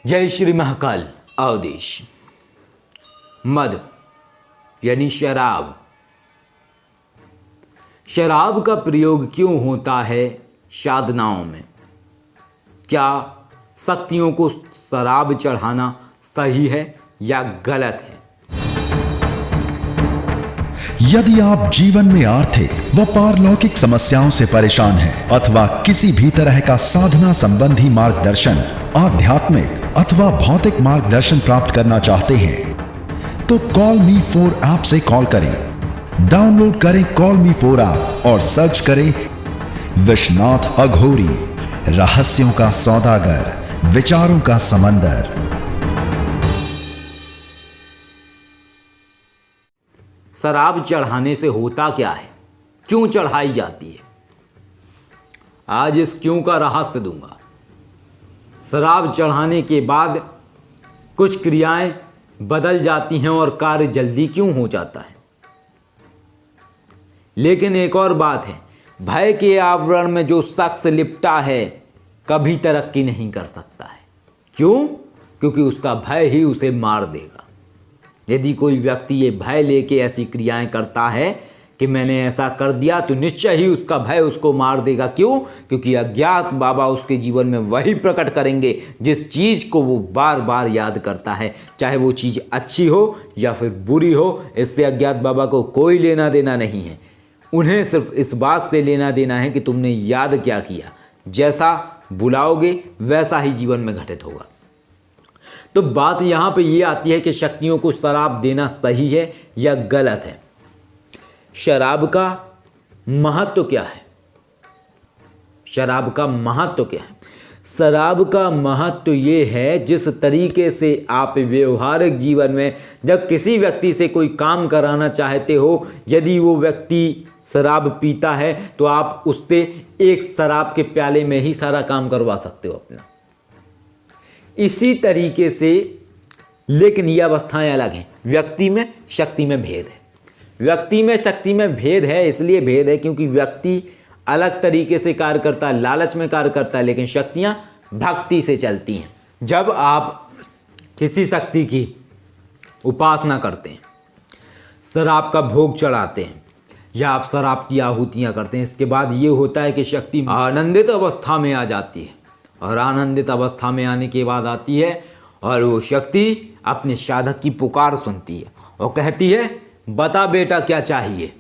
जय श्री महाकाल। अवधेश। मद यानी शराब। शराब का प्रयोग क्यों होता है साधनाओं में? क्या शक्तियों को शराब चढ़ाना सही है या गलत है? यदि आप जीवन में आर्थिक व पारलौकिक समस्याओं से परेशान हैं अथवा किसी भी तरह का साधना संबंधी मार्गदर्शन, आध्यात्मिक अथवा भौतिक मार्गदर्शन प्राप्त करना चाहते हैं तो कॉल मी 4 ऐप से कॉल करें। डाउनलोड करें कॉल मी 4 ऐप और सर्च करें विश्वनाथ अघोरी, रहस्यों का सौदागर, विचारों का समंदर। शराब चढ़ाने से होता क्या है, क्यों चढ़ाई जाती है? आज इस क्यों का रहस्य दूंगा। शराब चढ़ाने के बाद कुछ क्रियाएं बदल जाती हैं और कार्य जल्दी क्यों हो जाता है। लेकिन एक और बात है, भय के आवरण में जो शख्स लिपटा है कभी तरक्की नहीं कर सकता है। क्यों? क्योंकि उसका भय ही उसे मार देगा। यदि कोई व्यक्ति ये भय लेके ऐसी क्रियाएं करता है कि मैंने ऐसा कर दिया, तो निश्चय ही उसका भय उसको मार देगा। क्यों? क्योंकि अज्ञात बाबा उसके जीवन में वही प्रकट करेंगे जिस चीज़ को वो बार बार याद करता है, चाहे वो चीज़ अच्छी हो या फिर बुरी हो। इससे अज्ञात बाबा को कोई लेना देना नहीं है। उन्हें सिर्फ इस बात से लेना देना है कि तुमने याद क्या किया। जैसा बुलाओगे वैसा ही जीवन में घटित होगा। तो बात यहाँ पे ये आती है कि शक्तियों को शराब देना सही है या गलत है। शराब का महत्व क्या है? शराब का महत्व क्या है? शराब का महत्व ये है, जिस तरीके से आप व्यवहारिक जीवन में जब किसी व्यक्ति से कोई काम कराना चाहते हो, यदि वो व्यक्ति शराब पीता है तो आप उससे एक शराब के प्याले में ही सारा काम करवा सकते हो अपना। इसी तरीके से, लेकिन ये अवस्थाएं अलग हैं। व्यक्ति में शक्ति में भेद है। व्यक्ति में शक्ति में भेद है, इसलिए भेद है क्योंकि व्यक्ति अलग तरीके से कार्य करता है, लालच में कार्य करता है, लेकिन शक्तियां भक्ति से चलती हैं। जब आप किसी शक्ति की उपासना करते हैं, शराब का भोग चढ़ाते हैं या आप शराब की आहुतियां करते हैं, इसके बाद ये होता है कि शक्ति आनंदित अवस्था में आ जाती है। और आनंदित अवस्था में आने के बाद आती है और वो शक्ति अपने साधक की पुकार सुनती है और कहती है, बता बेटा क्या चाहिए।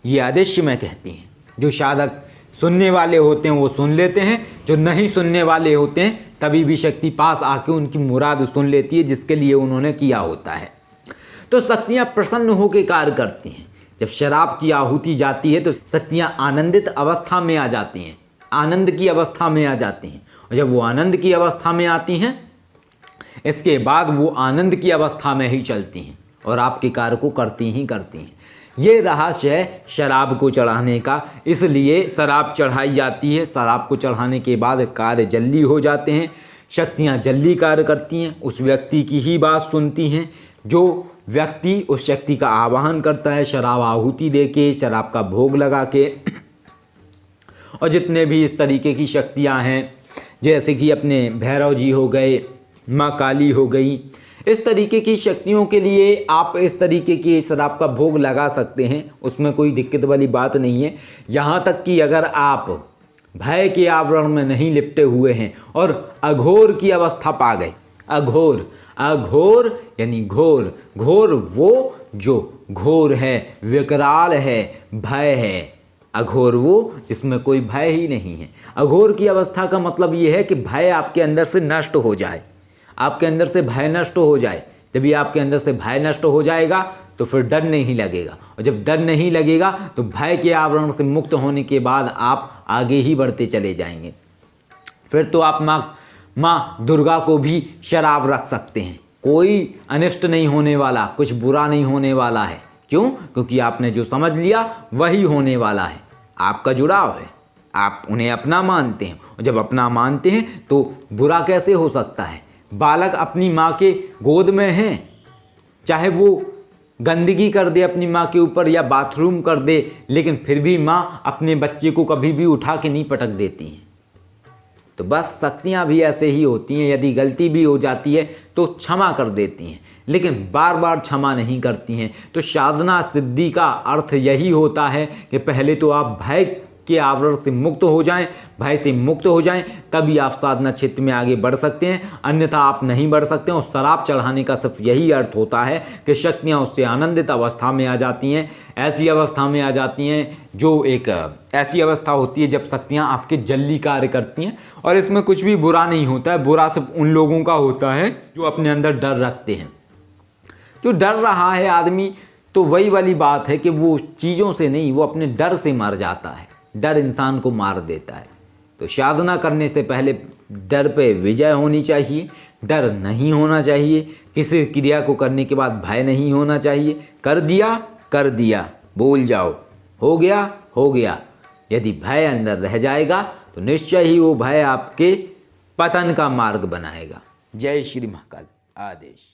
ये आदेश में कहती हैं। जो साधक सुनने वाले होते हैं वो सुन लेते हैं, जो नहीं सुनने वाले होते हैं तभी भी शक्ति पास आके उनकी मुराद सुन लेती है जिसके लिए उन्होंने किया होता है। तो शक्तियाँ प्रसन्न होकर कार्य करती हैं। जब शराब की आहुति जाती है तो शक्तियाँ आनंदित अवस्था में आ जाती हैं, आनंद की अवस्था में आ जाती हैं। और जब वो आनंद की अवस्था में आती हैं, इसके बाद वो आनंद की अवस्था में ही चलती हैं और आपके कार्य को करती ही करती हैं। ये रहस्य है शराब को चढ़ाने का। इसलिए शराब चढ़ाई जाती है। शराब को चढ़ाने के बाद कार्य जल्दी हो जाते हैं, शक्तियाँ जल्दी कार्य करती हैं, उस व्यक्ति की ही बात सुनती हैं। जो व्यक्ति उस शक्ति का आवाहन करता है शराब आहुति दे के, शराब का भोग लगा के, और जितने भी इस तरीके की शक्तियाँ हैं, जैसे कि अपने भैरव जी हो गए, माँ काली हो गई, इस तरीके की शक्तियों के लिए आप इस तरीके की शराब का भोग लगा सकते हैं। उसमें कोई दिक्कत वाली बात नहीं है। यहाँ तक कि अगर आप भय के आवरण में नहीं लिपटे हुए हैं और अघोर की अवस्था पा गए, अघोर, अघोर यानी घोर, घोर वो जो घोर है, विकराल है, भय है। अघोर वो जिसमें कोई भय ही नहीं है। अघोर की अवस्था का मतलब ये है कि भय आपके अंदर से नष्ट हो जाए, आपके अंदर से भय नष्ट हो जाए। जब ये आपके अंदर से भय नष्ट हो जाएगा तो फिर डर नहीं लगेगा, और जब डर नहीं लगेगा तो भय के आवरण से मुक्त होने के बाद आप आगे ही बढ़ते चले जाएंगे। फिर तो आप माँ दुर्गा को भी शराब रख सकते हैं, कोई अनिष्ट नहीं होने वाला, कुछ बुरा नहीं होने वाला है। क्यों? क्योंकि आपने जो समझ लिया वही होने वाला है। आपका जुड़ाव है, आप उन्हें अपना मानते हैं, और जब अपना मानते हैं तो बुरा कैसे हो सकता है? बालक अपनी माँ के गोद में हैं, चाहे वो गंदगी कर दे अपनी माँ के ऊपर या बाथरूम कर दे, लेकिन फिर भी माँ अपने बच्चे को कभी भी उठा के नहीं पटक देती हैं। तो बस शक्तियाँ भी ऐसे ही होती हैं, यदि गलती भी हो जाती है तो क्षमा कर देती हैं, लेकिन बार बार क्षमा नहीं करती हैं। तो साधना सिद्धि का अर्थ यही होता है कि पहले तो आप भय के आवरण से मुक्त हो जाएं, भय से मुक्त हो जाएं, तभी आप साधना क्षेत्र में आगे बढ़ सकते हैं, अन्यथा आप नहीं बढ़ सकते। और शराब चढ़ाने का सिर्फ यही अर्थ होता है कि शक्तियाँ उससे आनंदित अवस्था में आ जाती हैं, ऐसी अवस्था में आ जाती हैं जो एक ऐसी अवस्था होती है जब शक्तियाँ आपके जल्दी कार्य करती हैं। और इसमें कुछ भी बुरा नहीं होता है, बुरा सिर्फ उन लोगों का होता है जो अपने अंदर डर रखते हैं। जो डर रहा है आदमी, तो वही वाली बात है कि वो चीज़ों से नहीं, वो अपने डर से मर जाता है। डर इंसान को मार देता है। तो साधना करने से पहले डर पे विजय होनी चाहिए, डर नहीं होना चाहिए। किसी क्रिया को करने के बाद भय नहीं होना चाहिए। कर दिया, भूल जाओ, हो गया। यदि भय अंदर रह जाएगा तो निश्चय ही वो भय आपके पतन का मार्ग बनाएगा। जय श्री महाकाल। आदेश।